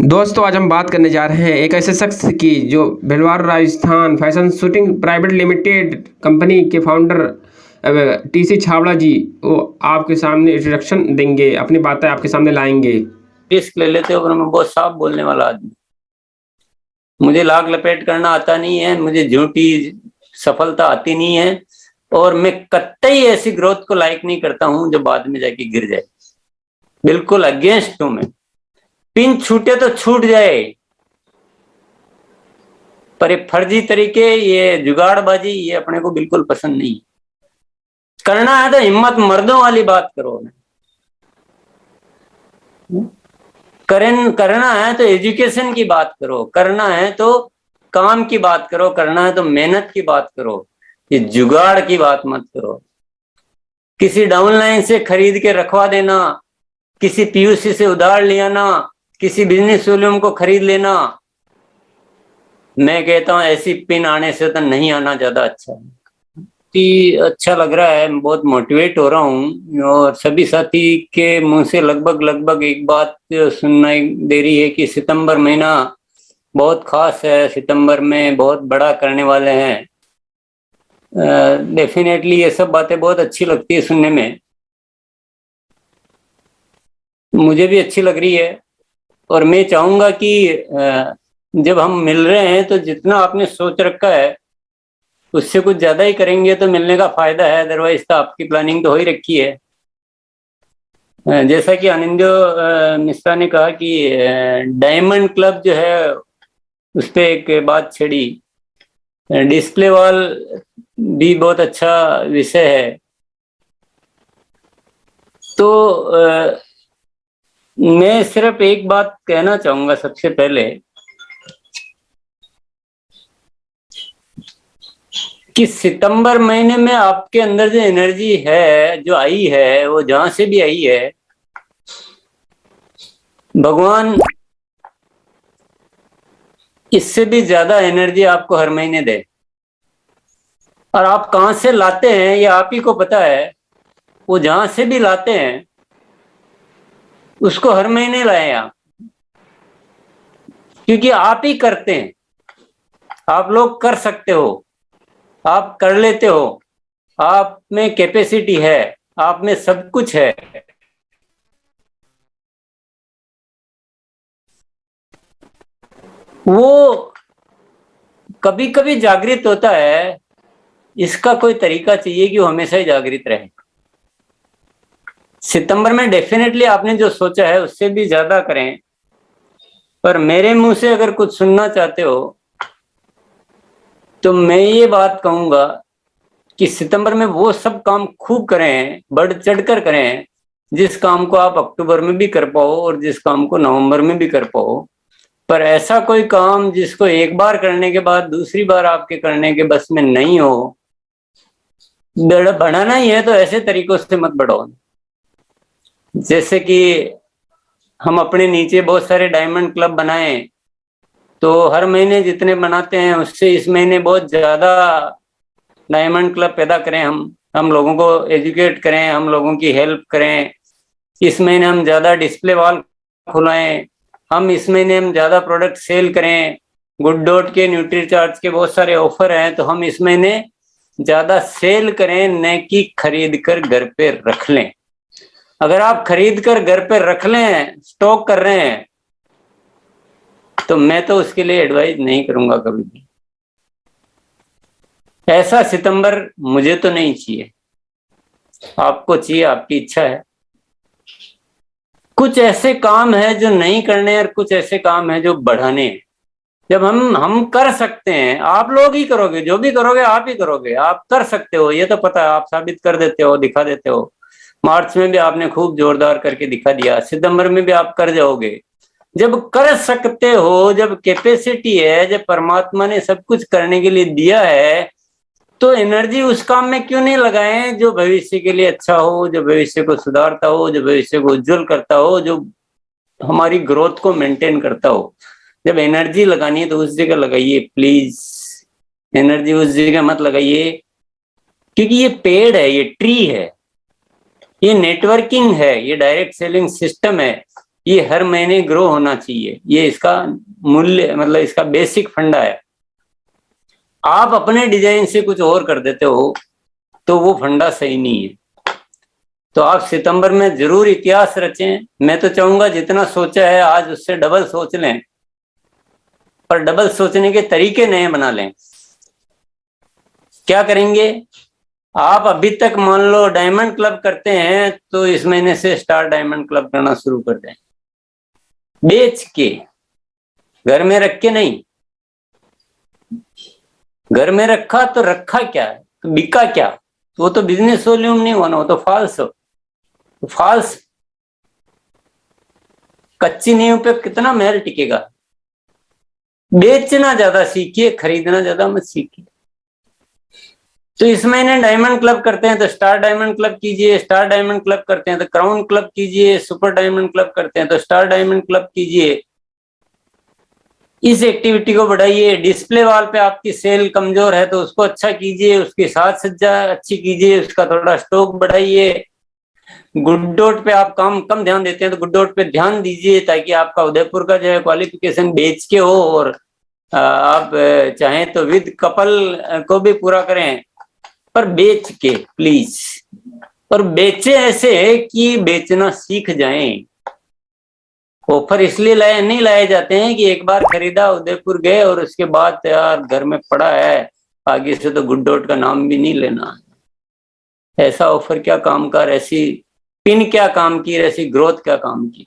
दोस्तों आज हम बात करने जा रहे हैं एक ऐसे शख्स की जो Bhilwara Rajasthan fashion shooting private limited company के फाउंडर टीसी छाबड़ा जी। वो आपके सामने इंट्रोडक्शन देंगे, अपनी बातें आपके सामने लाएंगे। रिस्क ले लेते हो पर मैं बहुत साफ बोलने वाला आदमी। मुझे लाग लपेट करना आता नहीं है, मुझे झूठी सफलता आती नहीं है और मैं कतई ऐसी ग्रोथ को लाइक नहीं करता हूं जो बाद में जाके गिर जाए। बिल्कुल अगेंस्ट हूं मैं। पिन छूटे तो छूट जाए, पर ये फर्जी तरीके, ये जुगाड़बाजी, ये अपने को बिल्कुल पसंद नहीं। करना है तो हिम्मत मर्दों वाली बात करो। करना है तो एजुकेशन की बात करो, करना है तो काम की बात करो, करना है तो मेहनत की बात करो। ये जुगाड़ की बात मत करो। किसी डाउनलाइन से खरीद के रखवा देना, किसी पीयूसी से उधार ले आना, किसी बिजनेस वॉल्यूम को खरीद लेना। मैं कहता हूं ऐसी पिन आने से तो नहीं आना ज्यादा अच्छा है। अच्छा लग रहा है, मैं बहुत मोटिवेट हो रहा हूँ और सभी साथी के मुंह से लगभग एक बात सुननाई दे रही है कि सितंबर महीना बहुत खास है, सितंबर में बहुत बड़ा करने वाले हैं। डेफिनेटली ये सब बातें बहुत अच्छी लगती है सुनने में, मुझे भी अच्छी लग रही है। और मैं चाहूंगा कि जब हम मिल रहे हैं तो जितना आपने सोच रखा है उससे कुछ ज्यादा ही करेंगे तो मिलने का फायदा है, अदरवाइज तो आपकी प्लानिंग तो हो ही रखी है। जैसा कि आनंदो मिश्रा ने कहा कि डायमंड क्लब जो है उस पर एक बात छेड़ी। डिस्प्ले वॉल भी बहुत अच्छा विषय है। तो मैं सिर्फ एक बात कहना चाहूंगा सबसे पहले कि सितंबर महीने में आपके अंदर जो एनर्जी है, जो आई है, वो जहां से भी आई है, भगवान इससे भी ज्यादा एनर्जी आपको हर महीने दे। और आप कहां से लाते हैं ये आप ही को पता है। वो जहां से भी लाते हैं उसको हर महीने लाए आप, क्योंकि आप ही करते हैं। आप लोग कर सकते हो, आप कर लेते हो, आप में कैपेसिटी है, आप में सब कुछ है। वो कभी कभी जागृत होता है, इसका कोई तरीका चाहिए कि वो हमेशा ही जागृत रहे। सितंबर में डेफिनेटली आपने जो सोचा है उससे भी ज्यादा करें, पर मेरे मुंह से अगर कुछ सुनना चाहते हो तो मैं ये बात कहूंगा कि सितंबर में वो सब काम खूब करें, बढ़ चढ़कर करें, जिस काम को आप अक्टूबर में भी कर पाओ और जिस काम को नवंबर में भी कर पाओ। पर ऐसा कोई काम जिसको एक बार करने के बाद दूसरी बार आपके करने के बस में नहीं हो, बढ़ाना ही है तो ऐसे तरीकों से मत बढ़ाओ। जैसे कि हम अपने नीचे बहुत सारे डायमंड क्लब बनाए, तो हर महीने जितने बनाते हैं उससे इस महीने बहुत ज्यादा डायमंड क्लब पैदा करें। हम लोगों को एजुकेट करें, हम लोगों की हेल्प करें। इस महीने हम ज्यादा डिस्प्ले वॉल खुलाएं, हम इस महीने हम ज्यादा प्रोडक्ट सेल करें। गुड डॉट के, न्यूट्री चार्ज के बहुत सारे ऑफर हैं, तो हम इस महीने ज्यादा सेल करें, न कि खरीद कर घर पे रख लें। अगर आप खरीद कर घर पे रख लें, स्टॉक कर रहे हैं, तो मैं तो उसके लिए एडवाइस नहीं करूंगा कभी भी। ऐसा सितंबर मुझे तो नहीं चाहिए। आपको चाहिए, आपकी इच्छा है। कुछ ऐसे काम है जो नहीं करने और कुछ ऐसे काम है जो बढ़ाने हैं। जब हम कर सकते हैं, आप लोग ही करोगे, जो भी करोगे आप ही करोगे। आप कर सकते हो, ये तो पता है, आप साबित कर देते हो, दिखा देते हो। मार्च में भी आपने खूब जोरदार करके दिखा दिया, सितंबर में भी आप कर जाओगे। जब कर सकते हो, जब कैपेसिटी है, जब परमात्मा ने सब कुछ करने के लिए दिया है, तो एनर्जी उस काम में क्यों नहीं लगाएं जो भविष्य के लिए अच्छा हो, जो भविष्य को सुधारता हो, जो भविष्य को उज्जवल करता हो, जो हमारी ग्रोथ को मेंटेन करता हो। जब एनर्जी लगानी है तो उस जगह लगाइए प्लीज। एनर्जी उस जगह मत लगाइए, क्योंकि ये पेड़ है, ये ट्री है, ये नेटवर्किंग है, ये डायरेक्ट सेलिंग सिस्टम है। ये हर महीने ग्रो होना चाहिए, ये इसका मूल्य मतलब इसका बेसिक फंडा है। आप अपने डिजाइन से कुछ और कर देते हो तो वो फंडा सही नहीं है। तो आप सितंबर में जरूर इतिहास रचें। मैं तो चाहूंगा जितना सोचा है आज उससे डबल सोच लें, पर डबल सोचने के तरीके नए बना लें। क्या करेंगे आप? अभी तक मान लो डायमंड क्लब करते हैं तो इस महीने से स्टार डायमंड क्लब करना शुरू कर दें, बेच के, घर में रख के नहीं। घर में रखा तो रखा क्या है, तो बिका क्या? वो तो बिजनेस वॉल्यूम नहीं हुआ ना, वो तो फॉल्स हो। फॉल्स कच्ची नींव पे कितना महल टिकेगा? बेचना ज्यादा सीखिए, खरीदना ज्यादा मत सीखिए। तो इस महीने डायमंड क्लब करते हैं तो स्टार डायमंड क्लब कीजिए, स्टार डायमंड क्लब करते हैं तो क्राउन क्लब कीजिए, सुपर डायमंड क्लब करते हैं तो स्टार डायमंड क्लब कीजिए। इस एक्टिविटी को बढ़ाइए। डिस्प्ले वॉल पे आपकी सेल कमजोर है तो उसको अच्छा कीजिए, उसकी साज सज्जा अच्छी कीजिए, उसका थोड़ा स्टॉक बढ़ाइए। गुड डॉट पे आप काम कम ध्यान देते हैं तो गुड डॉट पे ध्यान दीजिए, ताकि आपका उदयपुर का जो है क्वालिफिकेशन बेच के हो, और आप चाहें तो विद कपल को भी पूरा करें, पर बेच के प्लीज। और बेचे ऐसे कि बेचना सीख जाएं। ऑफर इसलिए नहीं लाए जाते हैं कि एक बार खरीदा, उदयपुर गए और उसके बाद यार घर में पड़ा है, आगे से तो गुड डॉट का नाम भी नहीं लेना। ऐसा ऑफर क्या काम का, ऐसी पिन क्या काम की, ऐसी ग्रोथ क्या काम की।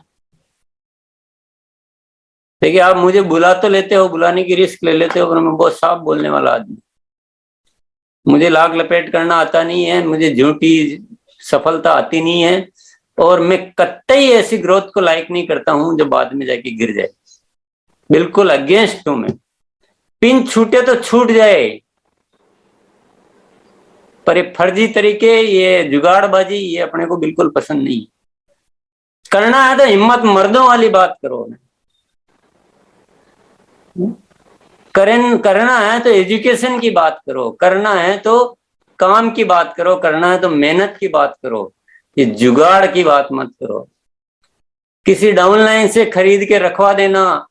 देखिए आप मुझे बुला तो लेते हो, बुलाने की रिस्क ले लेते हो, पर मैं बहुत साफ बोलने वाला आदमी। मुझे लाग लपेट करना आता नहीं है, मुझे झूठी सफलता आती नहीं है, और मैं कतई ऐसी ग्रोथ को लाइक नहीं करता हूं जो बाद में जाके गिर जाए। बिल्कुल अगेंस्ट हूं मैं। पिन छूटे तो छूट जाए, पर ये फर्जी तरीके, ये जुगाड़बाजी, ये अपने को बिल्कुल पसंद नहीं। करना है तो हिम्मत मर्दों वाली बात करो। करना है तो एजुकेशन की बात करो, करना है तो काम की बात करो, करना है तो मेहनत की बात करो, ये जुगाड़ की बात मत करो। किसी डाउनलाइन से खरीद के रखवा देना,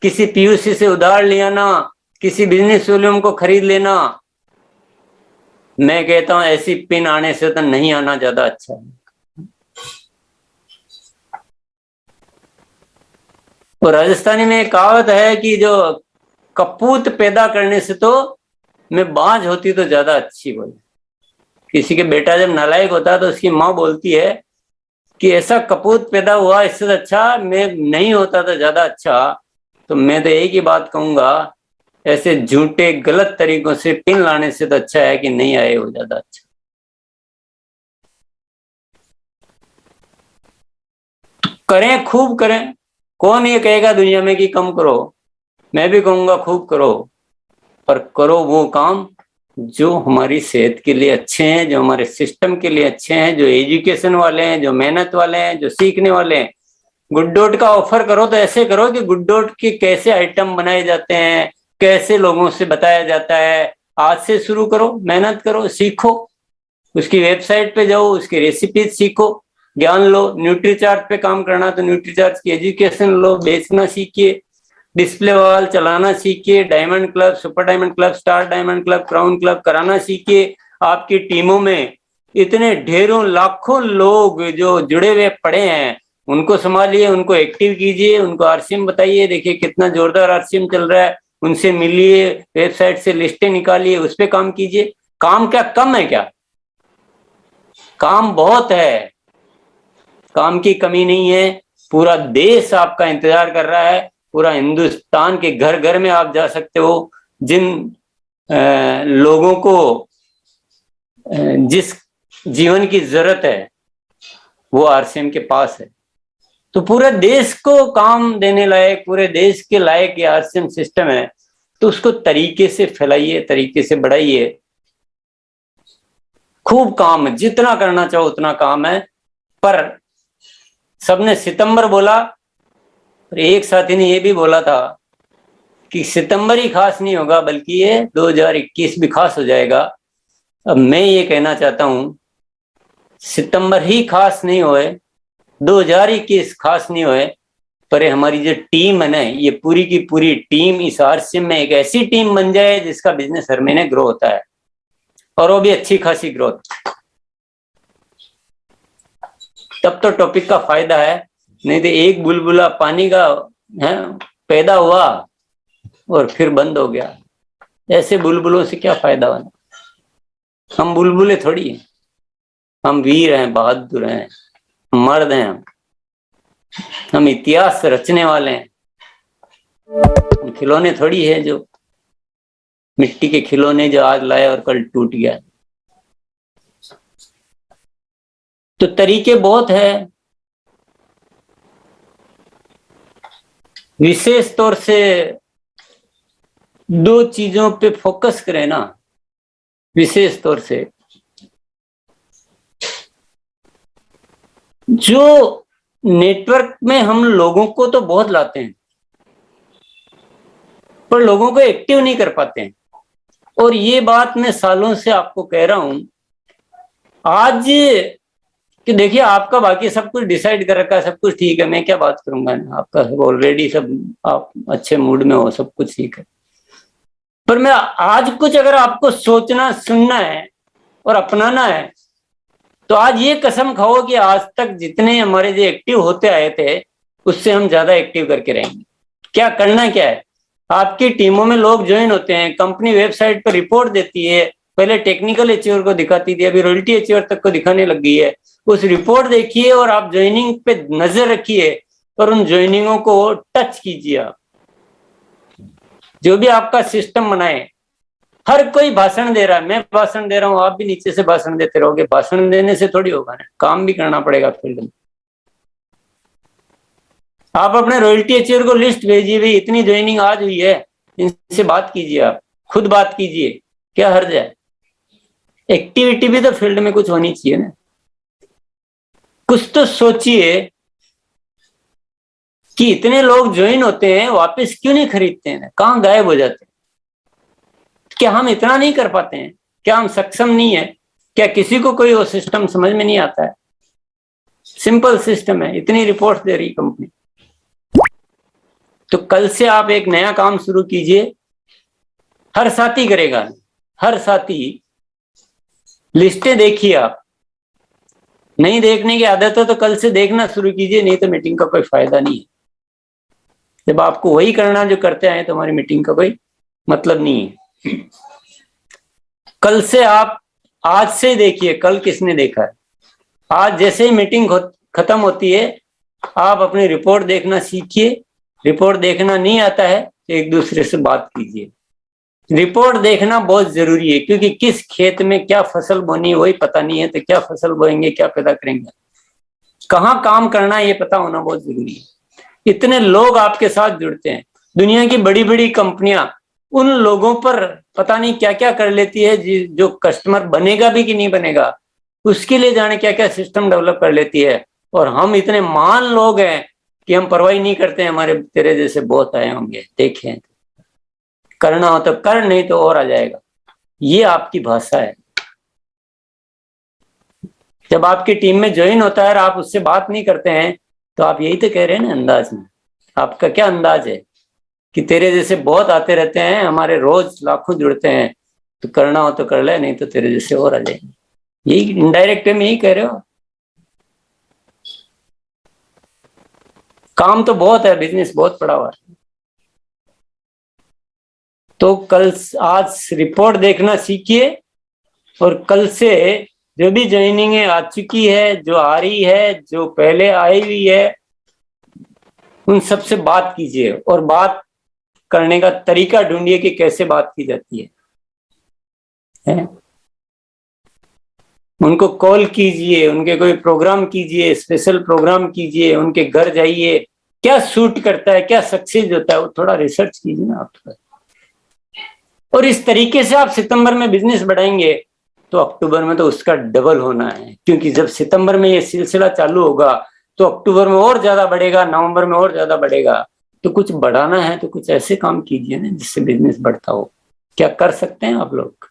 किसी पीयूसी से उधार लिया ना, किसी बिजनेस वॉल्यूम को खरीद लेना, मैं कहता हूं ऐसी पिन आने से तो नहीं आना ज्यादा अच्छा है। और राजस्थानी में एक कहावत है कि जो कपूत पैदा करने से तो मैं बाज होती तो ज्यादा अच्छी बोले। किसी के बेटा जब नालायक होता है तो उसकी माँ बोलती है कि ऐसा कपूत पैदा हुआ, इससे अच्छा मैं नहीं होता तो ज्यादा अच्छा। तो मैं तो एक ही बात कहूंगा, ऐसे झूठे गलत तरीकों से पिन लाने से तो अच्छा है कि नहीं आए वो ज्यादा अच्छा। करें, खूब करें। कौन ये कहेगा दुनिया में कि कम करो? मैं भी कहूंगा खूब करो, पर करो वो काम जो हमारी सेहत के लिए अच्छे हैं, जो हमारे सिस्टम के लिए अच्छे हैं, जो एजुकेशन वाले हैं, जो मेहनत वाले हैं, जो सीखने वाले हैं। गुड डॉट का ऑफर करो तो ऐसे करो कि गुड डॉट के कैसे आइटम बनाए जाते हैं, कैसे लोगों से बताया जाता है। आज से शुरू करो, मेहनत करो, सीखो, उसकी वेबसाइट पे जाओ, उसकी रेसिपीज सीखो, ज्ञान लो। न्यूट्रीचार्ट पे काम करना तो न्यूट्रीचार्ट की एजुकेशन लो, बेचना सीखिए, डिस्प्ले वॉल चलाना सीखिए, diamond club, super diamond club, star diamond club, crown club कराना सीखिए। आपकी टीमों में इतने ढेरों लाखों लोग जो जुड़े हुए पड़े हैं, उनको संभालिए, उनको एक्टिव कीजिए, उनको आरसीएम बताइए, देखिए कितना जोरदार आरसीएम चल रहा है, उनसे मिलिए, वेबसाइट से लिस्टें निकालिए, उस पर काम कीजिए। काम क्या कम है क्या? काम बहुत है, काम की कमी नहीं है। पूरा देश आपका इंतजार कर रहा है, पूरा हिंदुस्तान के घर घर में आप जा सकते हो। जिन लोगों को जिस जीवन की जरूरत है वो आरसीएम के पास है। तो पूरे देश को काम देने लायक, पूरे देश के लायक ये आरसीएम सिस्टम है, तो उसको तरीके से फैलाइए, तरीके से बढ़ाइए। खूब काम है, जितना करना चाहो उतना काम है। पर सबने सितंबर बोला, और एक साथी ने ये भी बोला था कि सितंबर ही खास नहीं होगा, बल्कि ये 2021 भी खास हो जाएगा। अब मैं ये कहना चाहता हूं, सितंबर ही खास नहीं होए, 2021 खास नहीं होए, पर हमारी जो टीम है ना, ये पूरी की पूरी टीम इस RCM में एक ऐसी टीम बन जाए जिसका बिजनेस हर महीने ग्रो होता है, और वो भी अच्छी खासी ग्रोथ, तब तो टॉपिक का फायदा है। नहीं तो एक बुलबुला पानी का है पैदा हुआ और फिर बंद हो गया, ऐसे बुलबुलों से क्या फायदा होना। हम बुलबुले थोड़ी हैं, हम वीर हैं, बहादुर हैं, मर्द हैं, हम इतिहास रचने वाले हैं। हम खिलौने थोड़ी है जो मिट्टी के खिलौने जो आज लाए और कल टूट गया। तो तरीके बहुत है, विशेष तौर से 2 चीजों पे फोकस करें ना, विशेष तौर से जो नेटवर्क में हम लोगों को तो बहुत लाते हैं पर लोगों को एक्टिव नहीं कर पाते हैं। और ये बात मैं सालों से आपको कह रहा हूं आज कि देखिए, आपका बाकी सब कुछ डिसाइड कर रखा है, सब कुछ ठीक है, मैं क्या बात करूंगा ना, आपका ऑलरेडी सब, आप अच्छे मूड में हो, सब कुछ ठीक है। पर मैं आज कुछ अगर आपको सोचना सुनना है और अपनाना है तो आज ये कसम खाओ कि आज तक जितने हमारे जो एक्टिव होते आए थे उससे हम ज्यादा एक्टिव करके रहेंगे। क्या करना क्या है, आपकी टीमों में लोग ज्वाइन होते हैं, कंपनी वेबसाइट पर रिपोर्ट देती है, पहले टेक्निकल अचीवर को दिखाती थी, अभी रॉयल्टी अचीवर तक को दिखाने लग गई है। उस रिपोर्ट देखिए और आप ज्वाइनिंग पे नजर रखिए और उन ज्वाइनिंगों को टच कीजिए। आप जो भी आपका सिस्टम बनाए, हर कोई भाषण दे रहा है, मैं भाषण दे रहा हूं, आप भी नीचे से भाषण देते रहोगे, भाषण देने से थोड़ी होगा ना, काम भी करना पड़ेगा फील्ड में। आप अपने रॉयल्टी अचीवर को लिस्ट भेजिए, भाई इतनी ज्वाइनिंग आज हुई है, इनसे बात कीजिए, आप खुद बात कीजिए, क्या हर्ज है। एक्टिविटी भी तो फील्ड में कुछ होनी चाहिए ना। कुछ तो सोचिए कि इतने लोग ज्वाइन होते हैं, वापस क्यों नहीं खरीदते हैं, कहां गायब हो जाते हैं। क्या हम इतना नहीं कर पाते हैं, क्या हम सक्षम नहीं है, क्या किसी को कोई वो सिस्टम समझ में नहीं आता है। सिंपल सिस्टम है, इतनी रिपोर्ट दे रही कंपनी। तो कल से आप एक नया काम शुरू कीजिए, हर साथी करेगा, हर साथी लिस्टें देखिए। आप नहीं देखने की आदत है तो कल से देखना शुरू कीजिए, नहीं तो मीटिंग का कोई फायदा नहीं है। जब आपको वही करना जो करते आए तो हमारी मीटिंग का कोई मतलब नहीं है। कल से आप आज से देखिए कल किसने देखा है। आज जैसे ही मीटिंग खत्म होती है आप अपनी रिपोर्ट देखना सीखिए। रिपोर्ट देखना नहीं आता है तो एक दूसरे से बात कीजिए। रिपोर्ट देखना बहुत जरूरी है, क्योंकि किस खेत में क्या फसल बोनी है वही पता नहीं है, तो क्या फसल बोएंगे, क्या पैदा करेंगे, कहाँ काम करना है ये पता होना बहुत जरूरी है। इतने लोग आपके साथ जुड़ते हैं, दुनिया की बड़ी बड़ी कंपनियां उन लोगों पर पता नहीं क्या क्या कर लेती है, जो कस्टमर बनेगा भी कि नहीं बनेगा उसके लिए जाने क्या क्या सिस्टम डेवलप कर लेती है। और हम इतने महान लोग हैं कि हम परवाही नहीं करते हैं, हमारे तेरे जैसे बहुत आए होंगे, देखें करना हो तो कर, नहीं तो और आ जाएगा। ये आपकी भाषा है। जब आपकी टीम में ज्वाइन होता है और आप उससे बात नहीं करते हैं तो आप यही तो कह रहे हैं ना अंदाज में। आपका क्या अंदाज है कि तेरे जैसे बहुत आते रहते हैं, हमारे रोज लाखों जुड़ते हैं, तो करना हो तो कर ले, नहीं तो तेरे जैसे और आ जाएंगे। यही इनडायरेक्ट में यही कह रहे हो। काम तो बहुत है, बिजनेस बहुत पड़ा हुआ है। तो कल आज रिपोर्ट देखना सीखिए और कल से जो भी ज्वाइनिंग आ चुकी है, जो आ रही है, जो पहले आई हुई है, उन सबसे बात कीजिए और बात करने का तरीका ढूंढिए कि कैसे बात की जाती है? उनको कॉल कीजिए, उनके कोई प्रोग्राम कीजिए, स्पेशल प्रोग्राम कीजिए, उनके घर जाइए, क्या सूट करता है, क्या सक्सेस होता है, वो थोड़ा रिसर्च कीजिए ना आप। और इस तरीके से आप सितंबर में बिजनेस बढ़ाएंगे तो अक्टूबर में तो उसका डबल होना है, क्योंकि जब सितंबर में ये सिलसिला चालू होगा तो अक्टूबर में और ज्यादा बढ़ेगा, नवंबर में और ज्यादा बढ़ेगा। तो कुछ बढ़ाना है तो कुछ ऐसे काम कीजिए ना जिससे बिजनेस बढ़ता हो। क्या कर सकते हैं आप लोग?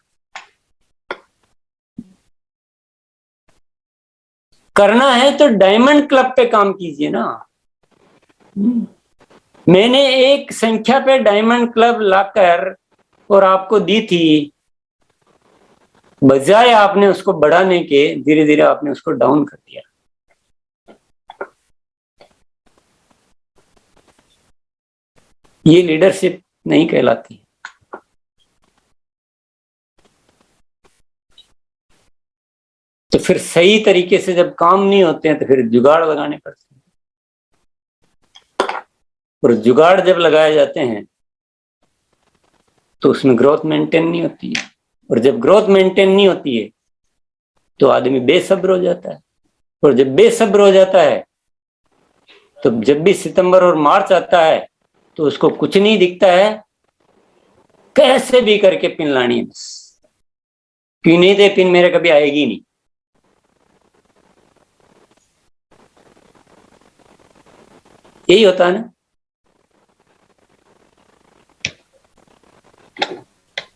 करना है तो डायमंड क्लब पे काम कीजिए ना। मैंने एक संख्या पे डायमंड क्लब लाकर और आपको दी थी, बजाय आपने उसको बढ़ाने के धीरे धीरे आपने उसको डाउन कर दिया। ये लीडरशिप नहीं कहलाती। तो फिर सही तरीके से जब काम नहीं होते हैं तो फिर जुगाड़ लगाने पड़ते हैं, और जुगाड़ जब लगाए जाते हैं तो उसमें ग्रोथ मेंटेन नहीं होती है, और जब ग्रोथ मेंटेन नहीं होती है तो आदमी बेसब्र हो जाता है, और जब बेसब्र हो जाता है तो जब भी सितंबर और मार्च आता है तो उसको कुछ नहीं दिखता है, कैसे भी करके पिन लानी है बस, क्यों नहीं दे पिन मेरे कभी आएगी नहीं। यही होता है ना।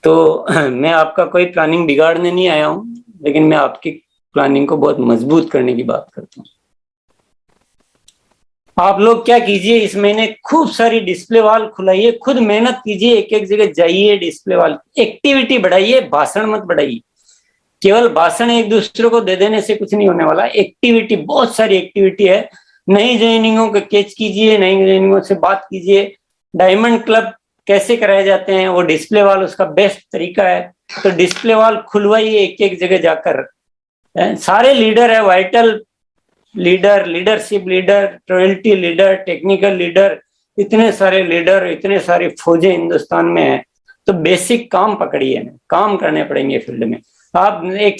तो मैं आपका कोई प्लानिंग बिगाड़ने नहीं आया हूं, लेकिन मैं आपकी प्लानिंग को बहुत मजबूत करने की बात करता हूं। आप लोग क्या कीजिए, इस महीने खूब सारी डिस्प्ले वॉल खुलाइए, खुद मेहनत कीजिए, एक एक जगह जाइए, डिस्प्ले वॉल एक्टिविटी बढ़ाइए, भाषण मत बढ़ाइए। केवल भाषण एक दूसरे को दे देने से कुछ नहीं होने वाला। एक्टिविटी, बहुत सारी एक्टिविटी है। नई ज्वाइनिंगों को कैच कीजिए, नई ज्वाइनिंगों से बात कीजिए। डायमंड क्लब कैसे कराए जाते हैं, वो डिस्प्ले वॉल उसका बेस्ट तरीका है। तो डिस्प्ले वॉल खुलवाइए एक एक जगह जाकर। सारे लीडर है, vital leader, leadership leader, royalty leader, technical leader, इतने सारे लीडर, इतने सारी फौजें हिंदुस्तान में है। तो बेसिक काम पकड़िए, काम करने पड़ेंगे फील्ड में। आप एक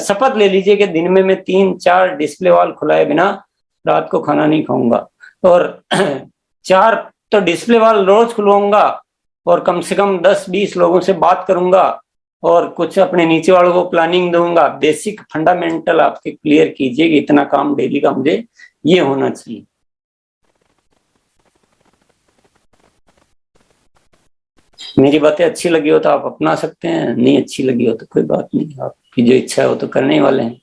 शपथ ले लीजिए कि दिन में मैं 3-4 डिस्प्ले वॉल खुलाए बिना रात को खाना नहीं खाऊंगा, और 4 तो डिस्प्ले वॉल रोज खुलवाऊंगा, और कम से कम 10-20 लोगों से बात करूंगा, और कुछ अपने नीचे वालों को प्लानिंग दूंगा। बेसिक फंडामेंटल आपके क्लियर कीजिए कि इतना काम डेली का मुझे ये होना चाहिए। मेरी बातें अच्छी लगी हो तो आप अपना सकते हैं, नहीं अच्छी लगी हो तो कोई बात नहीं, आपकी जो इच्छा है वो तो करने ही वाले हैं।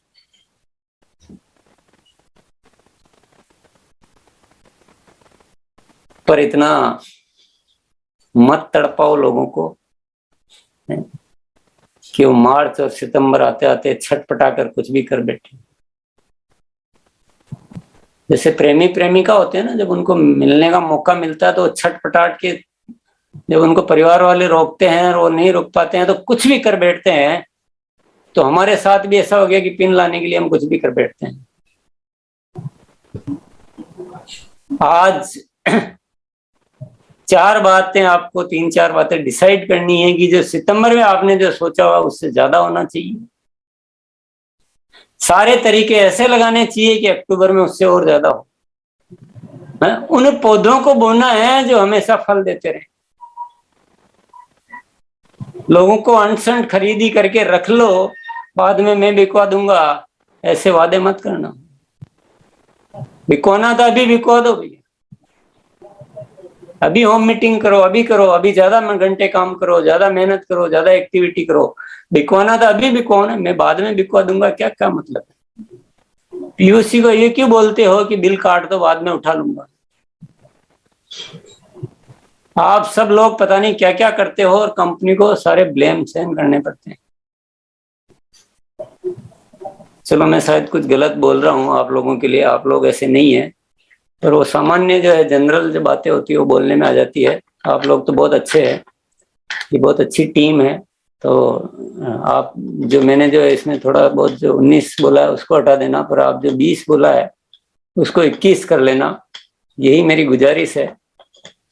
पर इतना मत तड़पाओ लोगों को कि वो मार्च और सितंबर आते आते छटपटा कर कुछ भी कर बैठे। जैसे प्रेमी प्रेमिका होते हैं ना, जब उनको मिलने का मौका मिलता है तो छटपटाट के, जब उनको परिवार वाले रोकते हैं और वो नहीं रोक पाते हैं तो कुछ भी कर बैठते हैं। तो हमारे साथ भी ऐसा हो गया कि पिन लाने के लिए हम कुछ भी कर बैठते हैं। आज 4 बातें आपको, 3-4 बातें डिसाइड करनी है कि जो सितंबर में आपने जो सोचा हुआ उससे ज्यादा होना चाहिए। सारे तरीके ऐसे लगाने चाहिए कि अक्टूबर में उससे और ज्यादा हो। उन पौधों को बोना है जो हमेशा फल देते रहे। लोगों को अनसंट खरीदी करके रख लो, बाद में मैं बिकवा दूंगा, ऐसे वादे मत करना। बिकवाना था अभी बिकवा दो भैया, अभी होम मीटिंग करो, अभी करो, अभी ज्यादा घंटे काम करो, ज्यादा मेहनत करो, ज्यादा एक्टिविटी करो। बिकवाना था अभी बिकवाओ ना, मैं बाद में बिकवा दूंगा, क्या क्या मतलब है। पीयूसी को ये क्यों बोलते हो कि बिल काट दो बाद में उठा लूंगा। आप सब लोग पता नहीं क्या क्या करते हो और कंपनी को सारे ब्लेम सहन करने पड़ते हैं। चलो मैं शायद कुछ गलत बोल रहा हूँ आप लोगों के लिए, आप लोग ऐसे नहीं है, पर वो सामान्य जो है जनरल जो बातें होती है वो बोलने में आ जाती है। आप लोग तो बहुत अच्छे हैं, ये बहुत अच्छी टीम है। तो आप जो मैंने जो इसमें थोड़ा बहुत जो 19 बोला है उसको हटा देना, पर आप जो 20 बोला है उसको 21 कर लेना, यही मेरी गुजारिश है।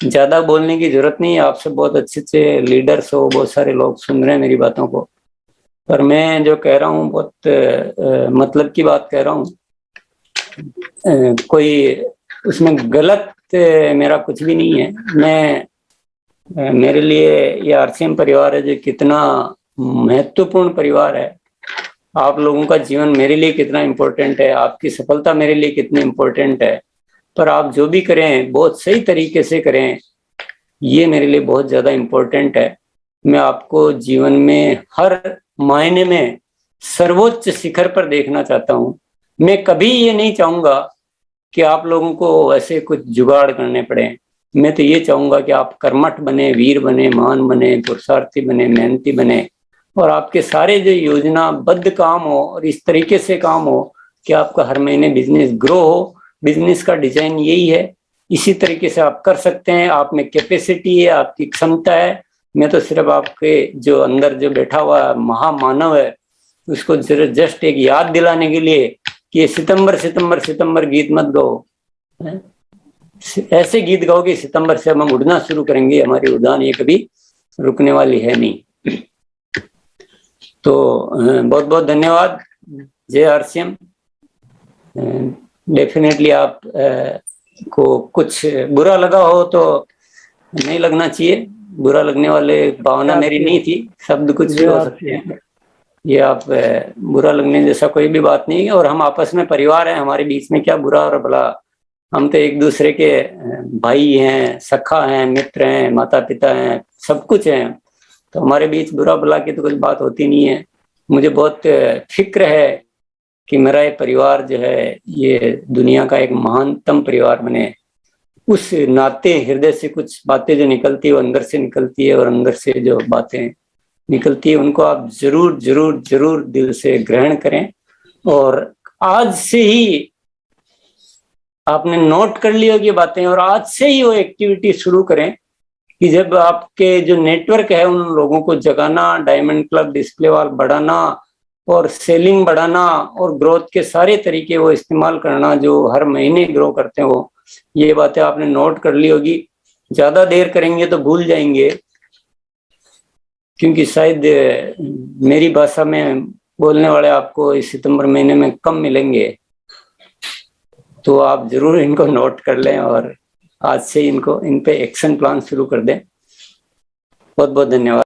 ज्यादा बोलने की जरूरत नहीं है, आपसे बहुत अच्छे अच्छे लीडर्स हो, बहुत सारे लोग सुन रहे हैं मेरी बातों को, पर मैं जो कह रहा हूँ बहुत मतलब की बात कह रहा हूँ। कोई उसमें गलत मेरा कुछ भी नहीं है। मेरे लिए ये आरसीएम परिवार है जो कितना महत्वपूर्ण परिवार है। आप लोगों का जीवन मेरे लिए कितना इम्पोर्टेंट है, आपकी सफलता मेरे लिए कितनी इम्पोर्टेंट है, पर आप जो भी करें बहुत सही तरीके से करें, ये मेरे लिए बहुत ज्यादा इम्पोर्टेंट है। मैं आपको जीवन में हर मायने में सर्वोच्च शिखर पर देखना चाहता हूँ। मैं कभी ये नहीं चाहूंगा कि आप लोगों को ऐसे कुछ जुगाड़ करने पड़े। मैं तो ये चाहूंगा कि आप कर्मठ बने, वीर बने, महान बने, पुरुषार्थी बने, मेहनती बने, और आपके सारे जो योजनाबद्ध काम हो और इस तरीके से काम हो कि आपका हर महीने बिजनेस ग्रो हो। बिजनेस का डिजाइन यही है, इसी तरीके से आप कर सकते हैं। आप में कैपेसिटी है, आपकी क्षमता है। मैं तो सिर्फ आपके जो अंदर जो बैठा हुआ महामानव है उसको जस्ट एक याद दिलाने के लिए कि ये सितंबर सितंबर सितंबर गीत मत गाओ, ऐसे गीत गाओ कि सितंबर से हम उड़ना शुरू करेंगे, हमारी उड़ान ये कभी रुकने वाली है नहीं। तो बहुत बहुत धन्यवाद। जय आरसीएम। डेफिनेटली आप को कुछ बुरा लगा हो तो नहीं लगना चाहिए, बुरा लगने वाले भावना मेरी नहीं थी, शब्द कुछ भी हो सकते हैं, ये आप बुरा लगने जैसा कोई भी बात नहीं है। और हम आपस में परिवार हैं, हमारे बीच में क्या बुरा और भला, हम तो एक दूसरे के भाई हैं, सखा हैं, मित्र हैं, माता पिता हैं, सब कुछ हैं। तो हमारे बीच बुरा भला की तो कुछ बात होती नहीं है। मुझे बहुत फिक्र है कि मेरा ये परिवार जो है ये दुनिया का एक महानतम परिवार बने। उस नाते हृदय से कुछ बातें जो निकलती है वो अंदर से निकलती है, और अंदर से जो बातें निकलती है उनको आप जरूर जरूर जरूर दिल से ग्रहण करें। और आज से ही आपने नोट कर लिया कि बातें, और आज से ही वो एक्टिविटी शुरू करें कि जब आपके जो नेटवर्क है उन लोगों को जगाना, डायमंड क्लब डिस्प्ले वॉल बढ़ाना और सेलिंग बढ़ाना और ग्रोथ के सारे तरीके वो इस्तेमाल करना जो हर महीने ग्रो करते हैं वो, ये बातें आपने नोट कर ली होगी। ज्यादा देर करेंगे तो भूल जाएंगे, क्योंकि शायद मेरी भाषा में बोलने वाले आपको इस सितंबर महीने में कम मिलेंगे। तो आप जरूर इनको नोट कर लें और आज से इनको इन पे एक्शन प्लान शुरू कर दें। बहुत बहुत धन्यवाद।